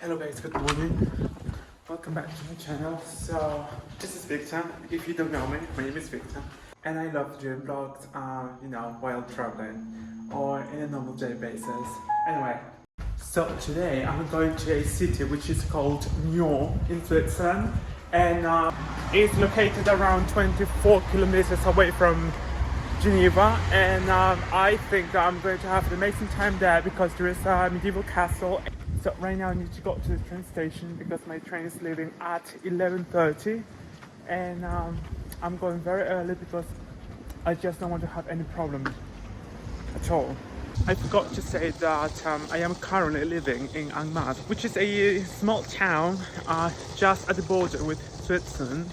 Hello guys, good morning. Welcome back to my channel. So this is Victor. If you don't know me, my name is Victor, and I love doing vlogs, while traveling or in a normal day basis. Anyway, so today I'm going to a city which is called NYON in Switzerland, and it's located around 24 kilometers away from Geneva, and I think that I'm going to have an amazing time there because there is a medieval castle. So right now I need to go to the train station because my train is leaving at 11:30, and I'm going very early because I just don't want to have any problem at all. I forgot to say that I am currently living in NYON, which is a small town just at the border with Switzerland,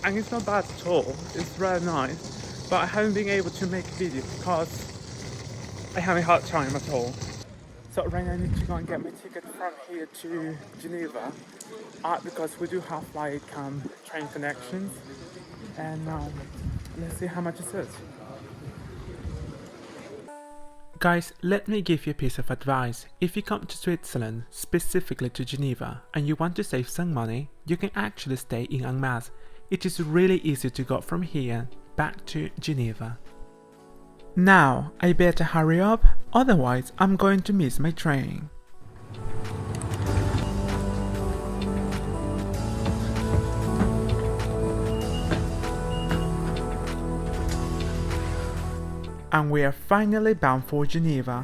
and it's not bad at all. It's really nice, but I haven't been able to make a video because I haven't had time at all. So right now I need to go and get my ticket from here to Geneva because we do have like train connections, and let's see how much it is. Guys, let me give you a piece of advice. If you come to Switzerland, specifically to Geneva, and you want to save some money, you can actually stay in NYON. It is really easy to go from here back to Geneva. Now, I better hurry up, otherwise I'm going to miss my train. And we are finally bound for Geneva.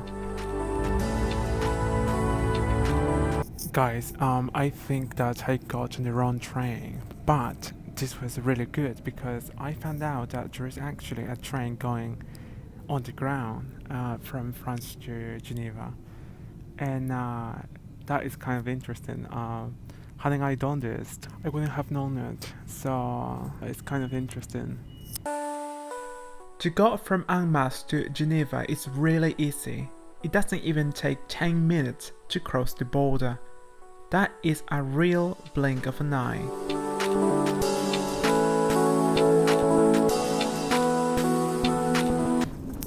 Guys, I think that I got on the wrong train, but this was really good because I found out that there is actually a train going on the ground from France to Geneva, and that is kind of interesting. Hadn't I done this, I wouldn't have known it, so it's kind of interesting. To go from NYON to Geneva is really easy. It doesn't even take 10 minutes to cross the border. That is a real blink of an eye.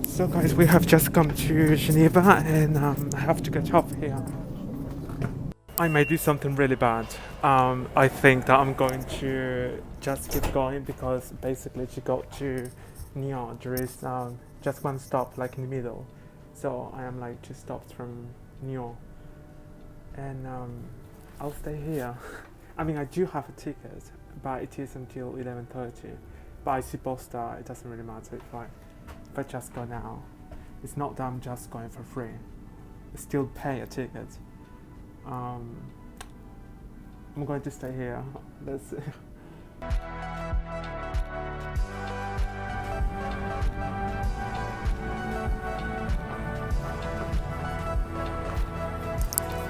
So guys, we have just come to Geneva, and I have to get off here. I may do something really bad. I think that I'm going to just keep going because basically to go to NYON there is just one stop like in the middle. So I am like 2 stops from NYON, and I'll stay here. I mean, I do have a ticket, but it is until 11:30. But I suppose that it doesn't really matter if I just go now. It's not that I'm just going for free. I still pay a ticket. I'm going to stay here. Let's see.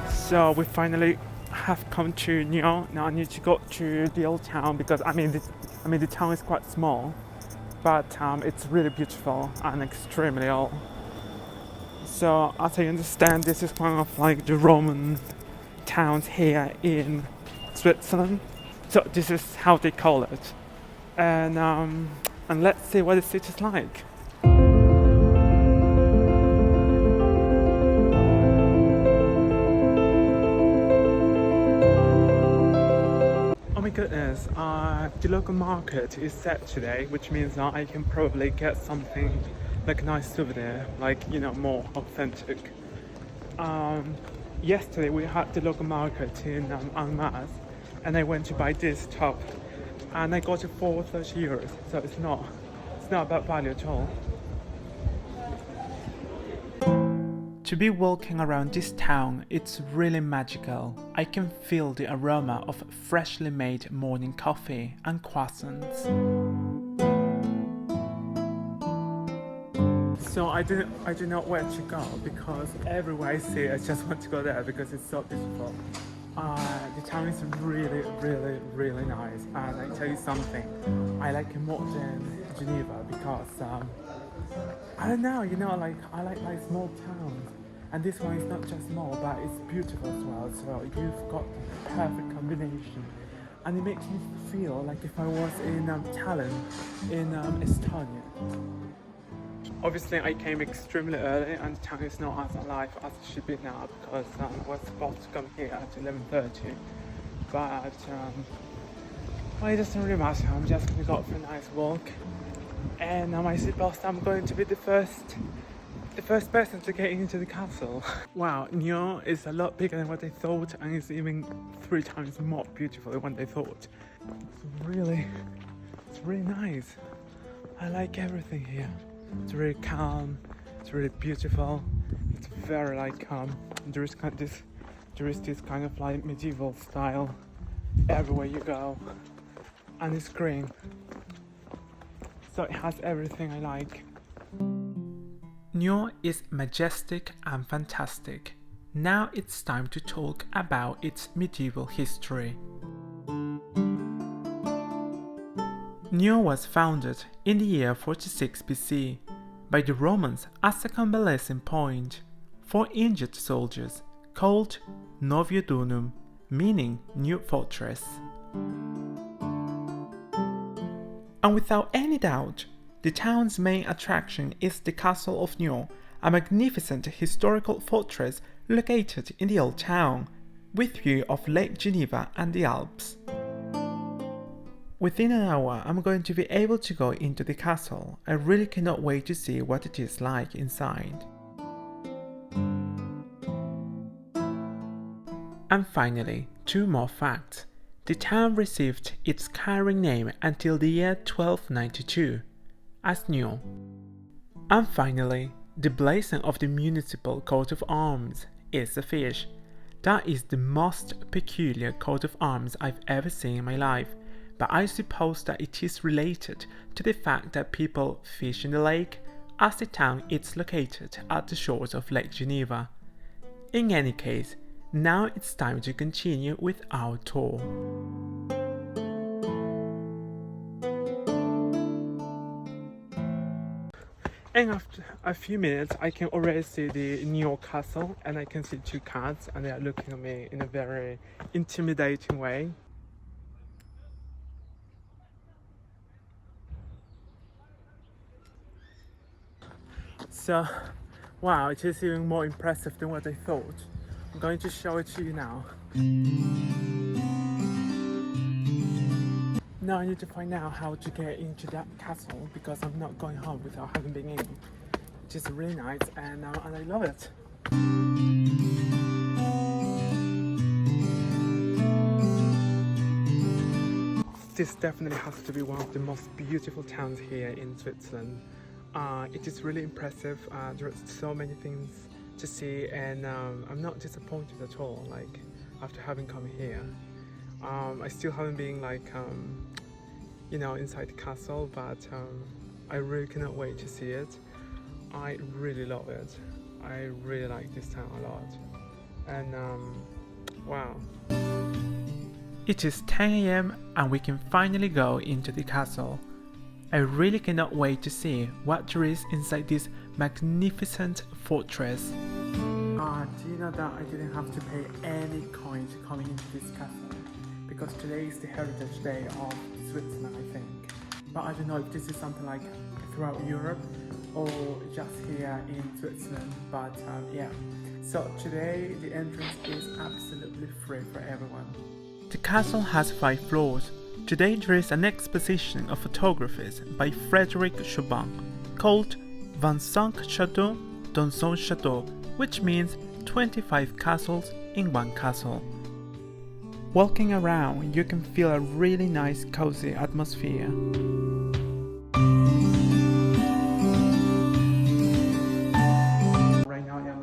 So we finally have come to NYON. Now I need to go to the old town because the town is quite small, but it's really beautiful and extremely old. So as I understand, this is one of like the Roman towns here in Switzerland. So this is how they call it, and let's see what the city is like. Oh my goodness, the local market is set today, which means that I can probably get something like a nice souvenir, like, more authentic. Yesterday we had the local market in NYON, and I went to buy this top, and I got it for 30 euros, so it's not a bad value at all. To be walking around this town, it's really magical. I can feel the aroma of freshly made morning coffee and croissants. So I don't know where to go because everywhere I see, I just want to go there because it's so beautiful. The town is really, really, really nice, and I tell you something, I like it more than Geneva because I don't know, like I like small towns, and this one is not just small, but it's beautiful as well. So you've got the perfect combination, and it makes me feel like if I was in Tallinn, in Estonia. Obviously I came extremely early and the town is not as alive as it should be now because we're supposed to come here at 11:30, but well, it doesn't really matter. I'm just going to go for a nice walk, and now I suppose I'm going to be the first person to get into the castle. Wow, NYON is a lot bigger than what I thought, and it's even 3 times more beautiful than what I thought. It's really nice. I like everything here. It's really calm, it's really beautiful, it's very like there is this kind of like medieval style everywhere you go, and it's green, so it has everything I like. NYON is majestic and fantastic. Now it's time to talk about its medieval history. NYON was founded in the year 46 BC by the Romans as a convalescing point for injured soldiers called Noviodunum, meaning new fortress. And without any doubt, the town's main attraction is the Castle of NYON, a magnificent historical fortress located in the old town, with view of Lake Geneva and the Alps. Within an hour, I'm going to be able to go into the castle. I really cannot wait to see what it is like inside. And finally, 2 more facts. The town received its current name until the year 1292 as NYON. And finally, the blazon of the municipal coat of arms is a fish. That is the most peculiar coat of arms I've ever seen in my life. But I suppose that it is related to the fact that people fish in the lake, as the town is located at the shores of Lake Geneva. In any case, now it's time to continue with our tour. And after a few minutes, I can already see the NYON castle, and I can see 2 cats, and they are looking at me in a very intimidating way. So, wow, it is even more impressive than what I thought. I'm going to show it to you now. Now I need to find out how to get into that castle because I'm not going home without having been in. It is really nice and I love it. This definitely has to be one of the most beautiful towns here in Switzerland. It is really impressive. There are so many things to see, and I'm not disappointed at all. Like after having come here, I still haven't been like inside the castle, but I really cannot wait to see it. I really love it. I really like this town a lot, and wow. It is 10 AM and we can finally go into the castle. I really cannot wait to see what there is inside this magnificent fortress. Do you know that I didn't have to pay any coin to come into this castle? Because today is the Heritage Day of Switzerland, I think. But I don't know if this is something like throughout Europe or just here in Switzerland. But yeah, so today the entrance is absolutely free for everyone. The castle has 5 floors. Today there is an exposition of photographies by Frédéric Chopin called 25 Châteaux dans un château, which means 25 castles in one castle. Walking around, you can feel a really nice cozy atmosphere. Right now I'm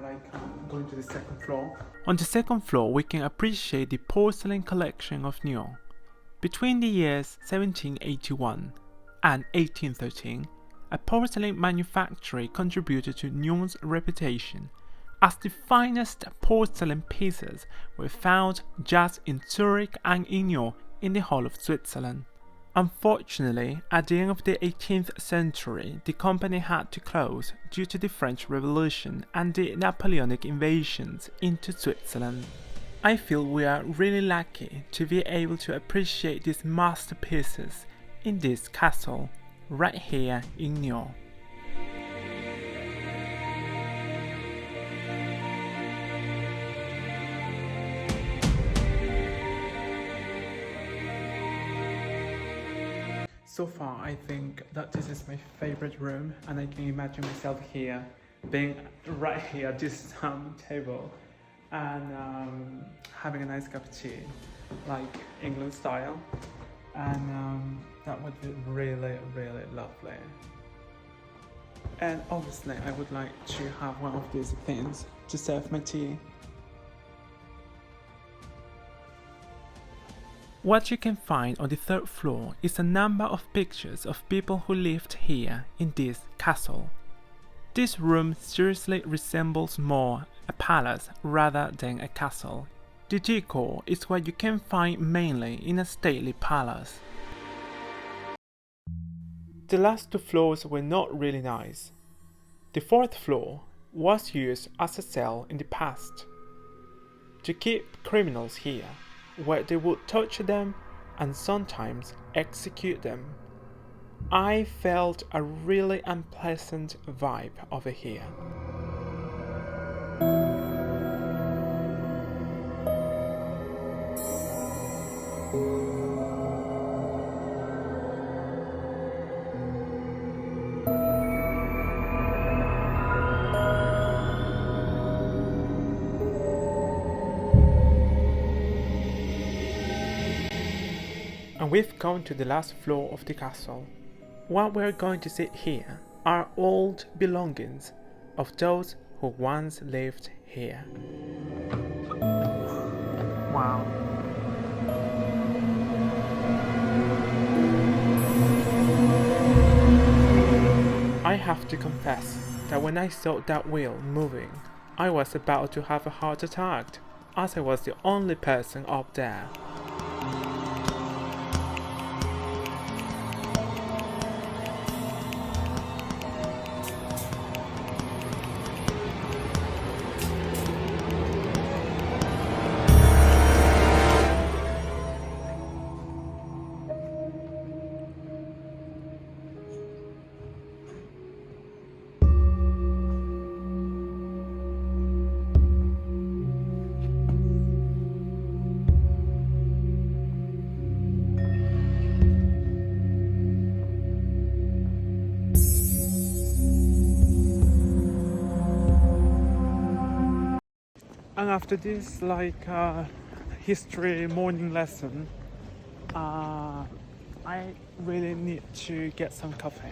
going to the 2nd floor. On the 2nd floor we can appreciate the porcelain collection of NYON. Between the years 1781 and 1813, a porcelain manufactory contributed to NYON's reputation, as the finest porcelain pieces were found just in Zurich and in NYON in the whole of Switzerland. Unfortunately, at the end of the 18th century, the company had to close due to the French Revolution and the Napoleonic invasions into Switzerland. I feel we are really lucky to be able to appreciate these masterpieces in this castle, right here in NYON. So far, I think that this is my favorite room, and I can imagine myself here, being right here at this table, and having a nice cup of tea, like England style, and that would be really, really lovely. And obviously, I would like to have one of these things to serve my tea. What you can find on the third floor is a number of pictures of people who lived here in this castle. This room seriously resembles more a palace rather than a castle. The decor is what you can find mainly in a stately palace. The last two floors were not really nice. The fourth floor was used as a cell in the past to keep criminals here, where they would torture them and sometimes execute them. I felt a really unpleasant vibe over here. And we've come to the last floor of the castle. What we're going to see here are old belongings of those who once lived here. Wow. I have to confess that when I saw that wheel moving, I was about to have a heart attack, as I was the only person up there. And after this history morning lesson, I really need to get some coffee.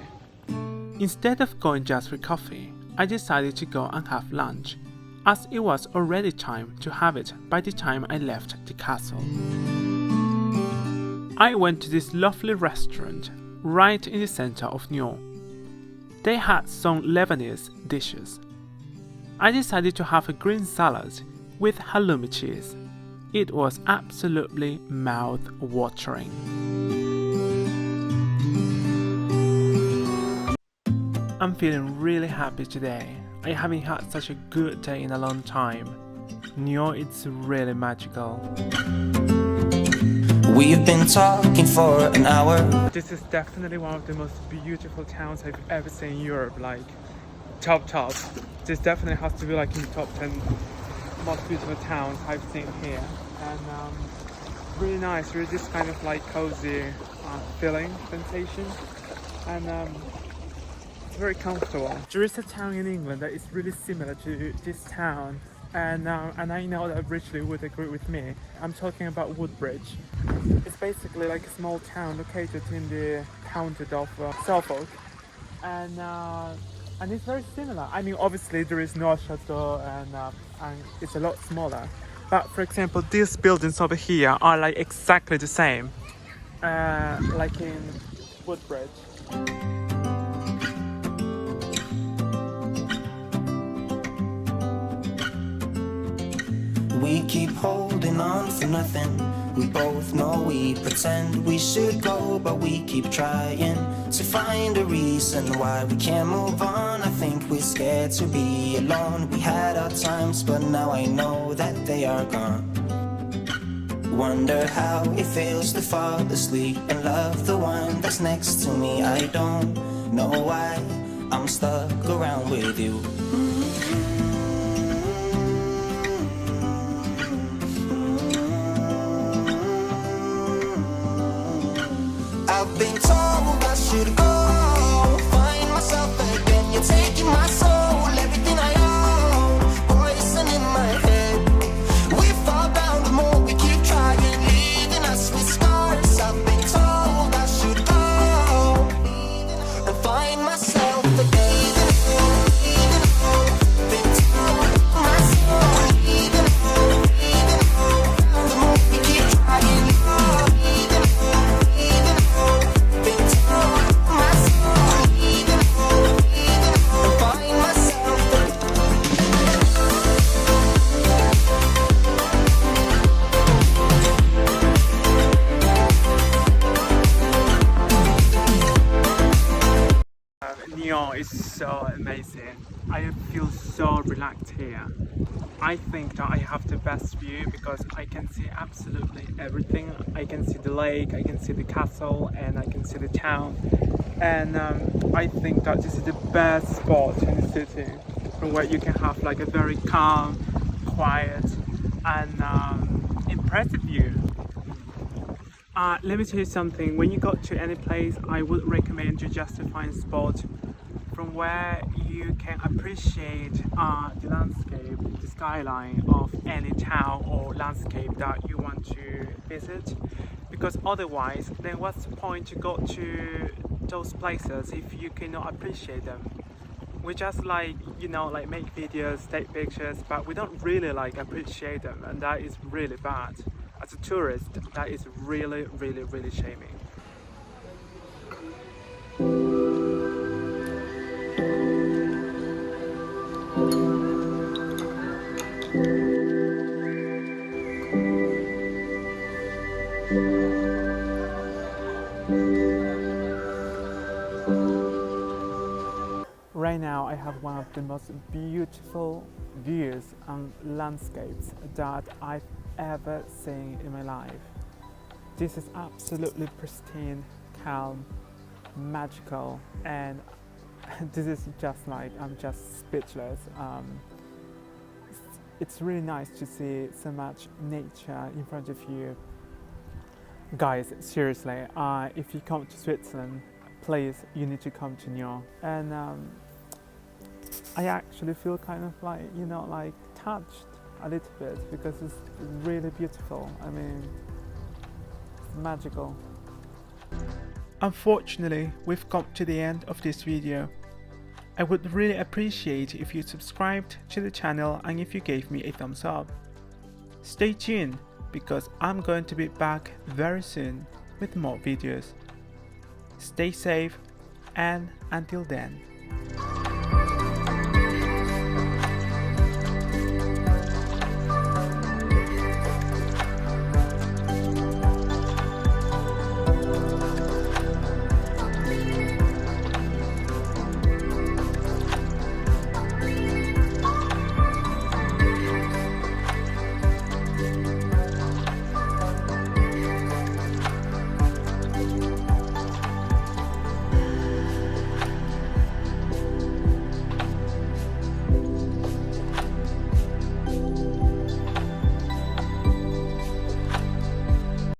Instead of going just for coffee, I decided to go and have lunch, as it was already time to have it by the time I left the castle. I went to this lovely restaurant right in the center of NYON. They had some Lebanese dishes. I decided to have a green salad with halloumi cheese. It was absolutely mouth-watering. I'm feeling really happy today. I haven't had such a good day in a long time. NYON is really magical. We've been talking for an hour. This is definitely one of the most beautiful towns I've ever seen in Europe, like top. This definitely has to be like in the top 10 most beautiful towns I've seen here, and really nice, really just kind of like cozy feeling sensation, and it's very comfortable. There is a town in England that is really similar to this town, and I know that Richly would agree with me. I'm talking about Woodbridge. It's basically like a small town located in the county of Suffolk, and it's very similar. I mean, obviously there is no chateau, and it's a lot smaller. But for example, these buildings over here are like exactly the same, like in Woodbridge. We keep holding on for nothing. We both know we pretend we should go, but we keep trying to find a reason why we can't move on. I think we're scared to be alone. We had our times, but now I know that they are gone. Wonder how it feels to fall asleep and love the one that's next to me. I don't know why I'm stuck around with you. I've been told should go. Find myself again, you're taking my soul, everything I own. Poison in my head, we fall down the more we keep trying, leaving us with scars. I've been told I should go and find myself again. NYON is so amazing. I feel so relaxed here. I think that I have the best view because I can see absolutely everything. I can see the lake, I can see the castle, and I can see the town. And I think that this is the best spot in the city from where you can have like a very calm, quiet, and impressive view. Let me tell you something, when you go to any place, I would recommend you just to find a spot from where you can appreciate the landscape, the skyline of any town or landscape that you want to visit. Because otherwise, then what's the point to go to those places if you cannot appreciate them? We just like, you know, like make videos, take pictures, but we don't really like appreciate them, and that is really bad. As a tourist, that is really, really, really shaming. Right now I have one of the most beautiful views and landscapes that I've ever seen in my life. This is absolutely pristine, calm, magical, and this is just like, I'm just speechless. It's really nice to see so much nature in front of you. Guys, seriously, if you come to Switzerland, please, you need to come to NYON. And I actually feel kind of like, you know, like touched a little bit because it's really beautiful. I mean, it's magical. Unfortunately, we've come to the end of this video. I would really appreciate if you subscribed to the channel and if you gave me a thumbs up. Stay tuned because I'm going to be back very soon with more videos. Stay safe, and until then,